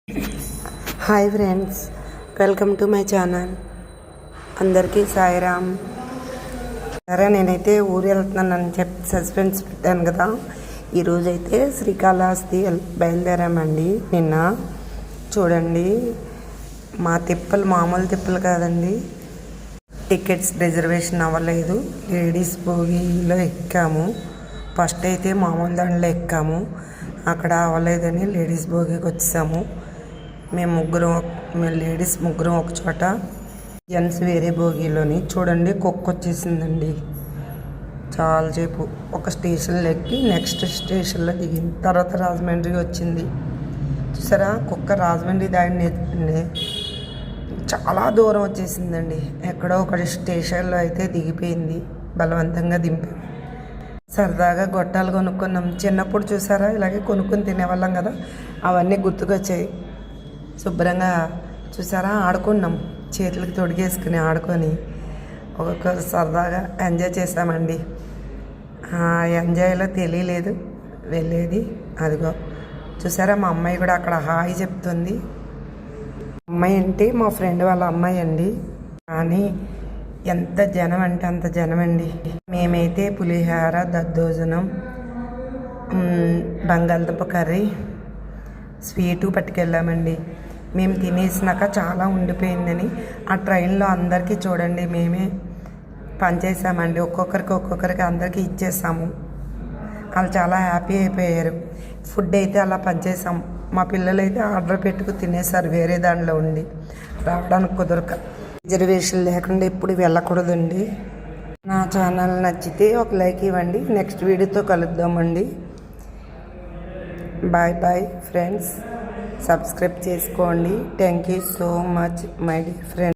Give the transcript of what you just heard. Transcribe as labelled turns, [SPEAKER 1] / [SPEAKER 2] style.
[SPEAKER 1] Hi friends, welcome to my channel. అందరికీ సాయిరామ్. సరే, నేనైతే ఊరు వెళ్తున్నానని చెప్పి సస్పెన్స్ పెట్టాను కదా. ఈరోజైతే శ్రీకాళహస్తి బయలుదేరామండి. నిన్న చూడండి, మా తిప్పలు మామూలు తిప్పలు కాదండి. టికెట్స్ రిజర్వేషన్ అవ్వలేదు. లేడీస్ బోగీలో ఎక్కాము. ఫస్ట్ అయితే మామూలు దాంట్లో ఎక్కాము, అక్కడ అవ్వలేదని లేడీస్ బోగీకి వచ్చాము. మేము లేడీస్ ముగ్గురం ఒక చోట, జెంట్స్ వేరే బోగీలోని. చూడండి, కుక్క వచ్చేసిందండి. చాలాసేపు ఒక స్టేషన్లో ఎక్కి నెక్స్ట్ స్టేషన్లో దిగింది. తర్వాత రాజమండ్రి వచ్చింది. చూసారా, కుక్క రాజమండ్రి దాడిని చాలా దూరం వచ్చేసిందండి. ఎక్కడో ఒకటి స్టేషన్లో అయితే దిగిపోయింది. బలవంతంగా దింపాం. సరదాగా గొట్టాలు కొనుక్కున్నాం. చిన్నప్పుడు చూసారా, ఇలాగే కొనుక్కొని తినేవాళ్ళం కదా, అవన్నీ గుర్తుకొచ్చాయి. శుభ్రంగా చూసారా, ఆడుకున్నాం. చేతులకు తొడిగేసుకుని ఆడుకొని ఒక్కొక్క సరదాగా ఎంజాయ్ చేసామండి. ఎంజాయ్లో తెలియలేదు వెళ్ళేది. అదిగో చూసారా, మా అమ్మాయి కూడా అక్కడ హాయ్ చెప్తుంది. అమ్మాయి అంటే మా ఫ్రెండ్ వాళ్ళ అమ్మాయి అండి. కానీ ఎంత జనం అంటే అంత జనం అండి. మేమైతే పులిహోర, దద్దోజనం, బంగాళదుంప కర్రీ, స్వీటు పట్టుకెళ్ళామండి. మేము తినేసినాక చాలా ఉండిపోయిందని ఆ ట్రైన్లో అందరికీ చూడండి మేమే పనిచేసామండి. ఒక్కొక్కరికి అందరికీ ఇచ్చేసాము. వాళ్ళు చాలా హ్యాపీ అయిపోయారు. ఫుడ్ అయితే అలా పనిచేసాం. మా పిల్లలైతే ఆర్డర్ పెట్టుకు తినేసారు వేరే దానిలో ఉండి, రావడానికి కుదరక. రిజర్వేషన్ లేకుండా ఎప్పుడు వెళ్ళకూడదండి. నా ఛానల్ నచ్చితే ఒక లైక్ ఇవ్వండి. నెక్స్ట్ వీడియోతో కలుద్దామండి. Bye bye friends. సబ్స్క్రైబ్ చేసుకోండి. Thank you so much my dear friends.